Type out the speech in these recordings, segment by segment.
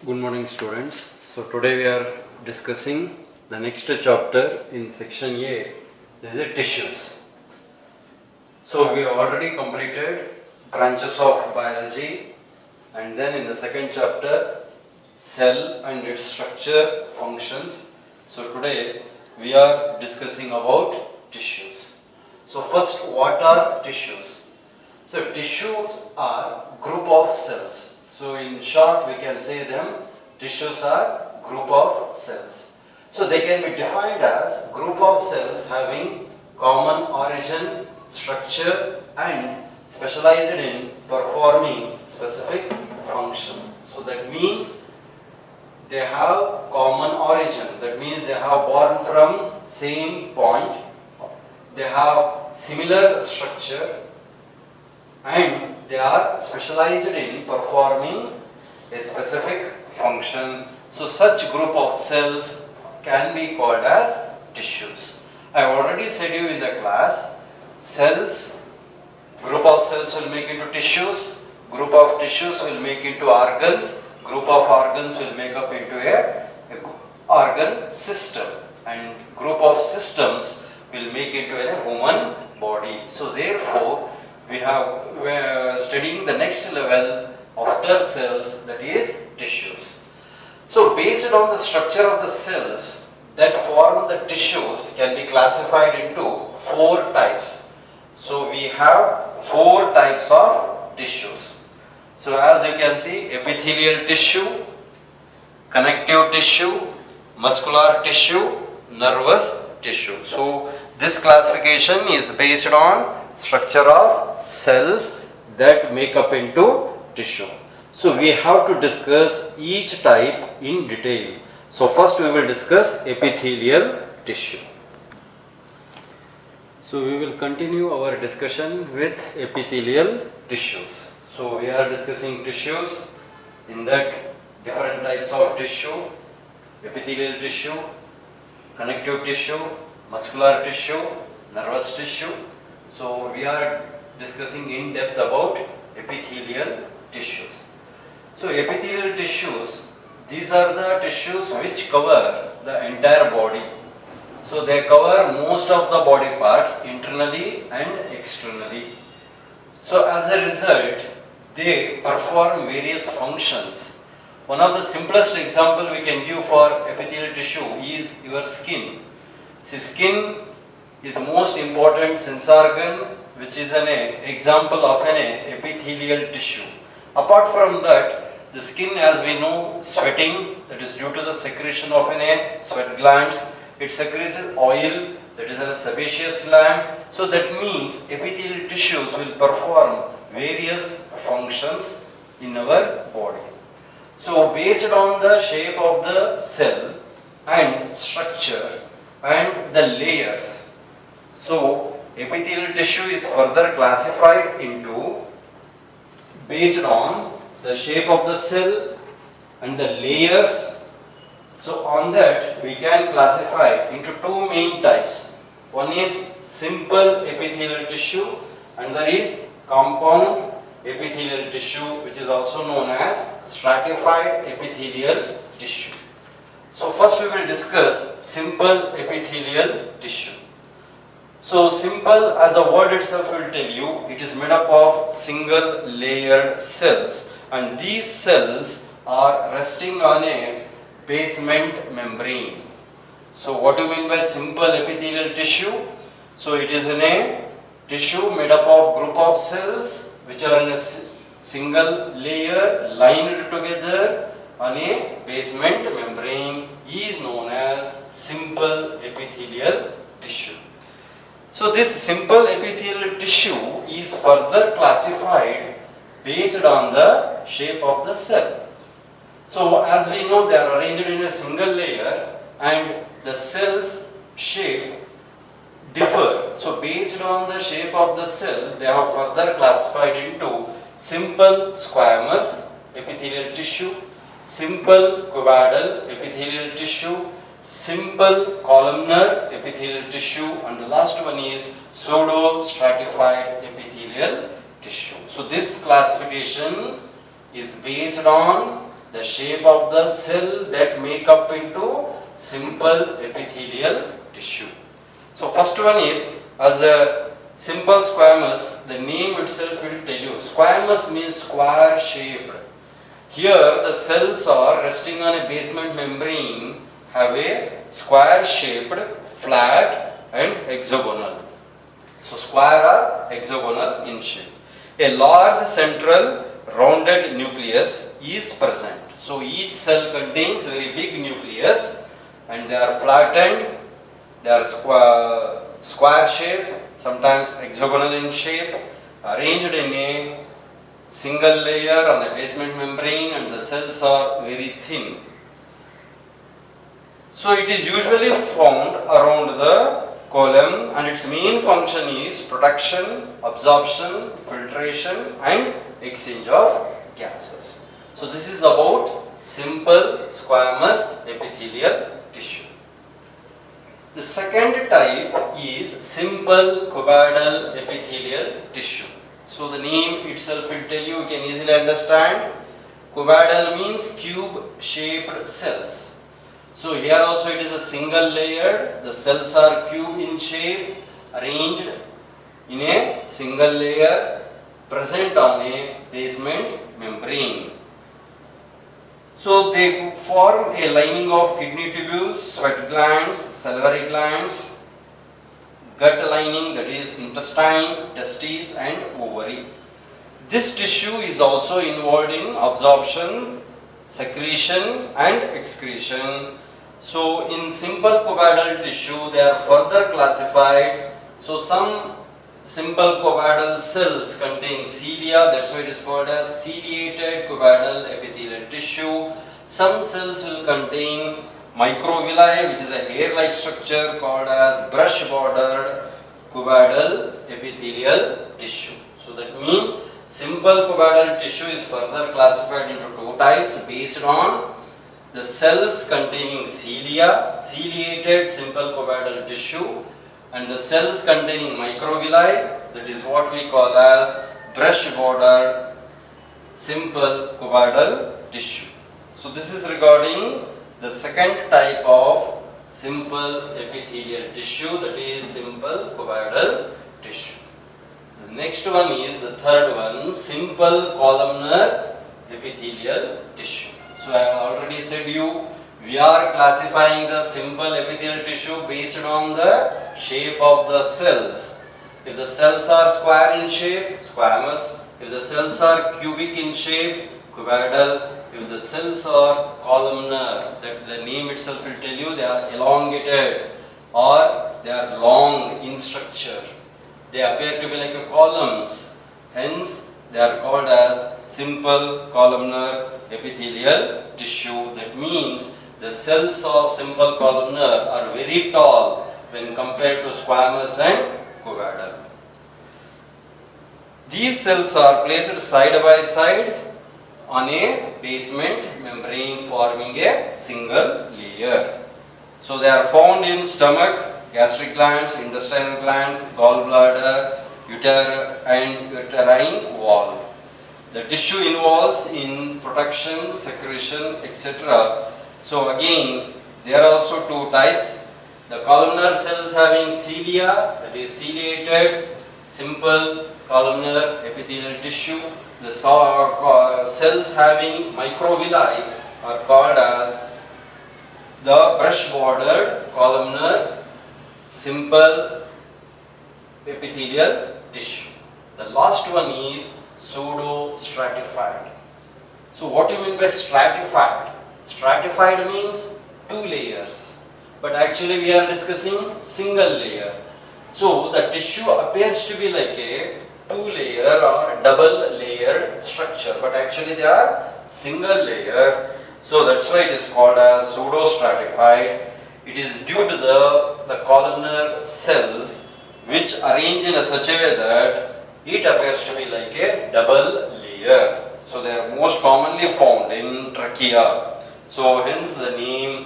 Good morning, students. So today we are discussing the next chapter in section A. This is tissues. So we have already completed branches of biology, and then in the second chapter cell and its structure, functions. So today we are discussing about tissues. So first, what are tissues? So tissues are group of cells. So in short, we can say them tissues are group of cells. So they can be defined as group of cells having common origin, structure and specialized in performing specific function. So that means they have common origin. That means they have born from same point. They have similar structure and they are specialized in performing a specific function. So such group of cells can be called as tissues. I already said you in the class, cells, group of cells will make into tissues, group of tissues will make into organs, group of organs will make up into a organ system, and group of systems will make into a human body. So therefore, we are studying the next level after cells, that is tissues. So based on the structure of the cells that form the tissues can be classified into four types. So we have four types of tissues. So as you can see, epithelial tissue, connective tissue, muscular tissue, nervous tissue. So this classification is based on structure of cells that make up into tissue. So we have to discuss each type in detail. So first we will discuss epithelial tissue. So we will continue our discussion with epithelial tissues. So we are discussing tissues, in that different types of tissue, epithelial tissue, connective tissue, muscular tissue, nervous tissue. So we are discussing in depth about epithelial tissues. So epithelial tissues, these are the tissues which cover the entire body. So they cover most of the body parts internally and externally. So as a result, they perform various functions. One of the simplest example we can give for epithelial tissue is your skin. See, skin is most important sense organ, which is an example of an epithelial tissue. Apart from that, the skin, as we know, sweating, that is due to the secretion of an sweat glands. It secretes oil, that is a sebaceous gland. So that means epithelial tissues will perform various functions in our body. So based on the shape of the cell and structure and the layers, so epithelial tissue is further classified into, based on the shape of the cell and the layers. So on that we can classify into two main types. One is simple epithelial tissue and there is compound epithelial tissue, which is also known as stratified epithelial tissue. So first we will discuss simple epithelial tissue. So simple, as the word itself will tell you, it is made up of single layered cells, and these cells are resting on a basement membrane. So what do you mean by simple epithelial tissue? So it is a tissue made up of group of cells which are in a single layer lined together on a basement membrane is known as simple epithelial tissue. So this simple epithelial tissue is further classified based on the shape of the cell. So as we know, they are arranged in a single layer and the cell's shape differ. So based on the shape of the cell, they are further classified into simple squamous epithelial tissue, simple cuboidal epithelial tissue, simple columnar epithelial tissue, and the last one is pseudo-stratified epithelial tissue. So this classification is based on the shape of the cell that make up into simple epithelial tissue. So first one is, as a simple squamous, the name itself will tell you. Squamous means square shaped. Here the cells are resting on a basement membrane, have a square shaped, flat and hexagonal. So square or hexagonal in shape. A large central rounded nucleus is present. So each cell contains very big nucleus and they are flattened, they are square shape, sometimes hexagonal in shape, arranged in a single layer on a basement membrane, and the cells are very thin. So it is usually found around the column and its main function is protection, absorption, filtration and exchange of gases. So this is about simple squamous epithelial tissue. The second type is simple cuboidal epithelial tissue. So the name itself will tell you can easily understand. Cuboidal means cube shaped cells. So here also it is a single layer, the cells are cube in shape, arranged in a single layer, present on a basement membrane. So they form a lining of kidney tubules, sweat glands, salivary glands, gut lining, that is intestine, testes and ovary. This tissue is also involved in absorption, secretion and excretion. So in simple cuboidal tissue they are further classified. So some simple cuboidal cells contain cilia, that's why it is called as ciliated cuboidal epithelial tissue. Some cells will contain microvilli, which is a hair-like structure called as brush-bordered cuboidal epithelial tissue. So that means simple cuboidal tissue is further classified into two types based on the cells containing cilia, ciliated simple cuboidal tissue, and the cells containing microvilli, that is what we call as brush-bordered simple cuboidal tissue. So this is regarding the second type of simple epithelial tissue, that is simple cuboidal tissue. The next one is the third one, simple columnar epithelial tissue. So I have already said you, we are classifying the simple epithelial tissue based on the shape of the cells. If the cells are square in shape, squamous. If the cells are cubic in shape, cuboidal. If the cells are columnar, that the name itself will tell you they are elongated or they are long in structure. They appear to be like columns. Hence, they are called as simple columnar epithelial tissue. That means the cells of simple columnar are very tall when compared to squamous and cuboidal. These cells are placed side by side on a basement membrane forming a single layer. So they are found in stomach, gastric glands, intestinal glands, gallbladder, uterine wall. The tissue involves in protection, secretion, etc. So again, there are also two types. The columnar cells having cilia, that is ciliated, simple columnar epithelial tissue. The cells having microvilli are called as the brush-bordered columnar simple epithelial tissue. The last one is pseudo-stratified. So what do you mean by stratified? Stratified means two layers, but actually we are discussing single layer. So the tissue appears to be like a two-layer or double-layered structure, but actually they are single layer. So that's why it is called as pseudo-stratified. It is due to the columnar cells which arrange in such a way that it appears to be like a double layer. So they are most commonly found in trachea. So hence the name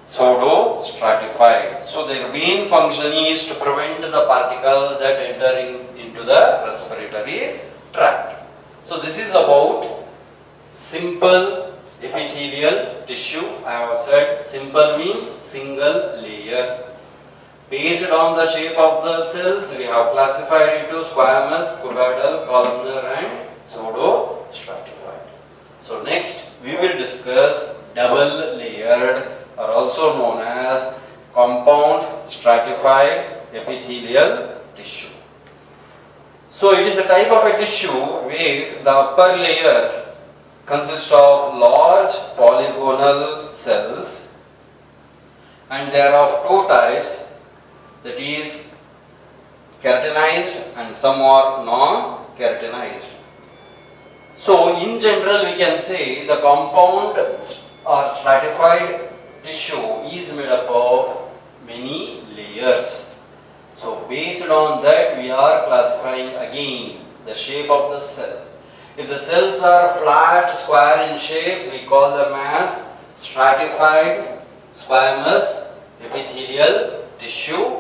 pseudo-stratified. So their main function is to prevent the particles that enter into the respiratory tract. So this is about simple epithelial tissue. I have said simple means single layer. Based on the shape of the cells, we have classified into squamous, cuboidal, columnar and pseudo-stratified. So next we will discuss double layered or also known as compound stratified epithelial tissue. So it is a type of a tissue where the upper layer consists of large polygonal cells, and there are of two types, that is keratinized and some are non-keratinized. So in general we can say the compound or stratified tissue is made up of many layers. So based on that we are classifying again the shape of the cell. If the cells are flat, square in shape, we call them as stratified squamous epithelial tissue.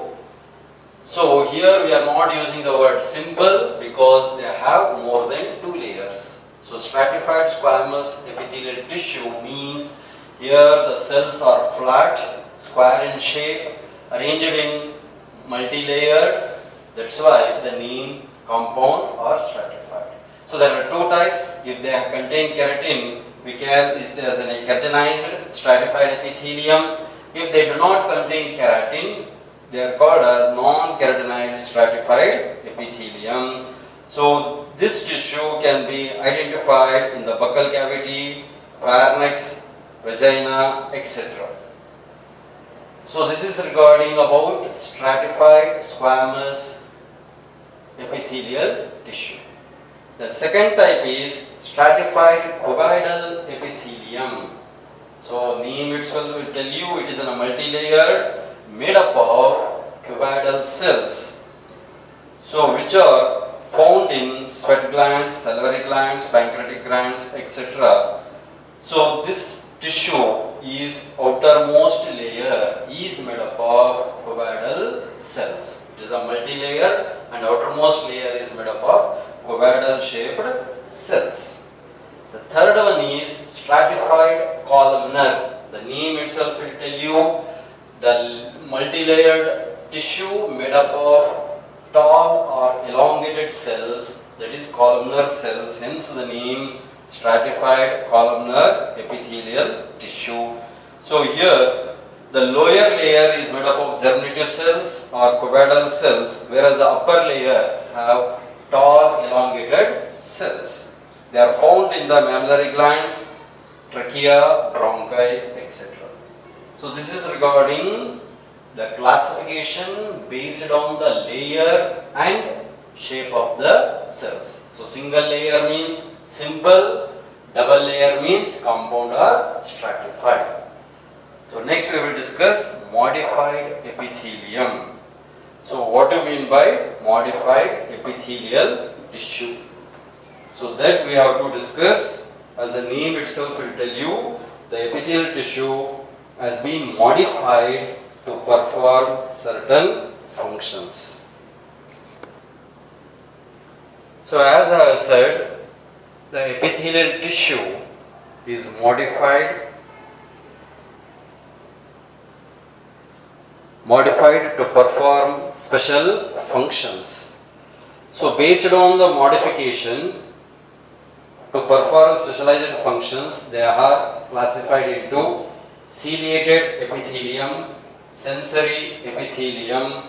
So here we are not using the word simple because they have more than two layers. So stratified squamous epithelial tissue means here the cells are flat, square in shape, arranged in multi-layered. That's why the name compound or stratified. So there are two types. If they contain keratin, we call it as a keratinized stratified epithelium. If they do not contain keratin, they are called as non-keratinized stratified epithelium. So this tissue can be identified in the buccal cavity, pharynx, vagina, etc. So this is regarding about stratified squamous epithelial tissue. The second type is stratified cuboidal epithelium. So name itself will tell you it is in a multi-layer made up of cuboidal cells, so which are found in sweat glands, salivary glands, pancreatic glands, etc. So this tissue is outermost layer is made up of cuboidal cells. It is a multi-layer and outermost layer is made up of cuboidal shaped cells. The third one is stratified columnar. The name itself will tell you the multi-layered tissue made up of tall or elongated cells, that is columnar cells, hence the name stratified columnar epithelial tissue. So here the lower layer is made up of germinative cells or cuboidal cells, whereas the upper layer have tall elongated cells. They are found in the mammillary glands, trachea, bronchi, etc. So this is regarding the classification based on the layer and shape of the cells. So single layer means simple, double layer means compound or stratified. So next we will discuss modified epithelium. So what do you mean by modified epithelial tissue? So that we have to discuss, as the name itself will tell you, the epithelial tissue has been modified to perform certain functions. So as I have said, the epithelial tissue is modified to perform special functions. So based on the modification to perform specialized functions, they are classified into ciliated epithelium, sensory epithelium,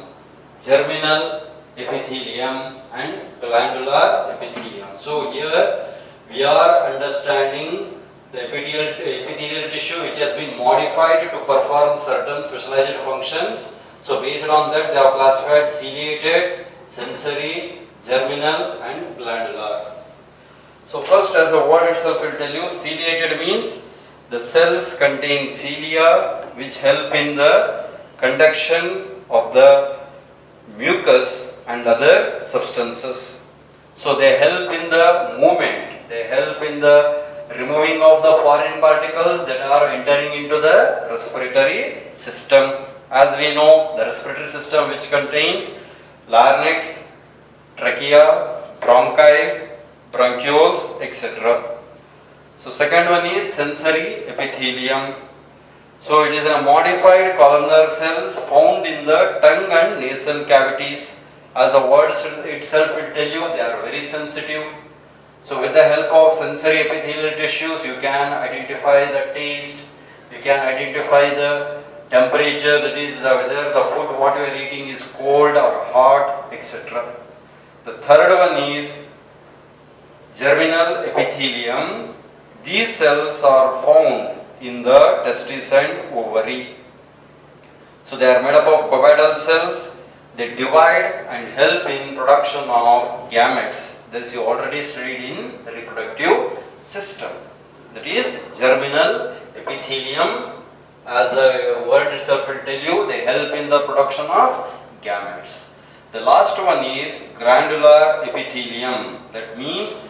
germinal epithelium and glandular epithelium. So here we are understanding the epithelial tissue which has been modified to perform certain specialized functions. So based on that they are classified ciliated, sensory, germinal and glandular. So first, as the word itself will tell you, ciliated means the cells contain cilia which help in the conduction of the mucus and other substances. So they help in the movement, they help in the removing of the foreign particles that are entering into the respiratory system. As we know, the respiratory system which contains larynx, trachea, bronchi, bronchioles, etc. So second one is sensory epithelium. So it is a modified columnar cells found in the tongue and nasal cavities. As the word itself will tell you, they are very sensitive. So with the help of sensory epithelial tissues, you can identify the taste, you can identify the temperature, that is whether the food what you are eating is cold or hot, etc. The third one is germinal epithelium. These cells are found in the testis and ovary. So they are made up of cuboidal cells. They divide and help in production of gametes. This you already studied in the reproductive system. That is germinal epithelium. As the word itself will tell you, they help in the production of gametes. The last one is glandular epithelium. That means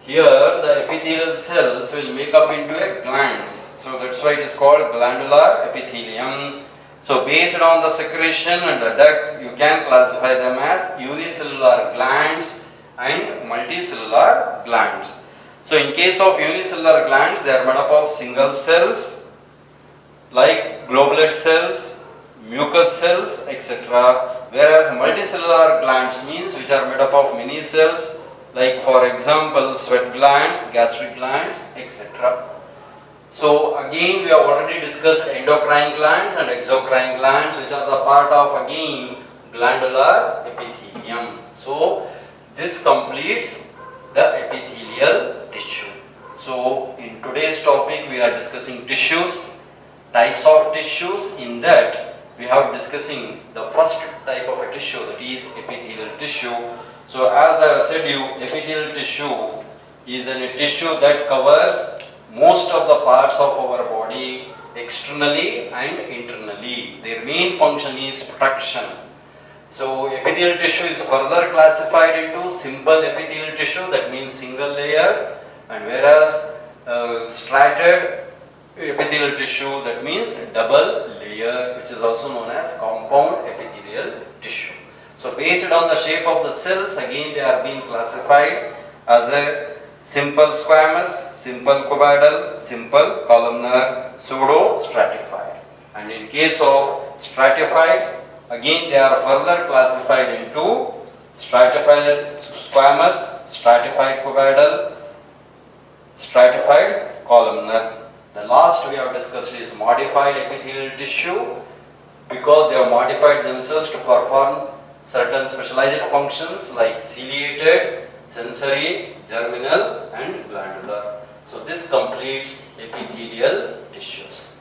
here the epithelial cells will make up into a glands. So that's why it is called glandular epithelium. So based on the secretion and the duct, you can classify them as unicellular glands and multicellular glands. So in case of unicellular glands, they are made up of single cells like globulate cells, mucous cells, etc. Whereas multicellular glands means which are made up of many cells like for example sweat glands, gastric glands, etc. So again we have already discussed endocrine glands and exocrine glands, which are the part of again glandular epithelium. So this completes the epithelial tissue. So in today's topic we are discussing tissues, types of tissues. In that we have discussing the first type of a tissue, that is epithelial tissue. So as I have said you, epithelial tissue is a tissue that covers most of the parts of our body externally and internally. Their main function is protection. So epithelial tissue is further classified into simple epithelial tissue, that means single layer, and whereas striated epithelial tissue, that means double layer, which is also known as compound epithelial tissue. So based on the shape of the cells, again they are being classified as a simple squamous, simple cuboidal, simple columnar, pseudo stratified. And in case of stratified, again they are further classified into stratified squamous, stratified cuboidal, stratified columnar. The last we have discussed is modified epithelial tissue, because they have modified themselves to perform certain specialized functions like ciliated, sensory, germinal and glandular. So this completes epithelial tissues.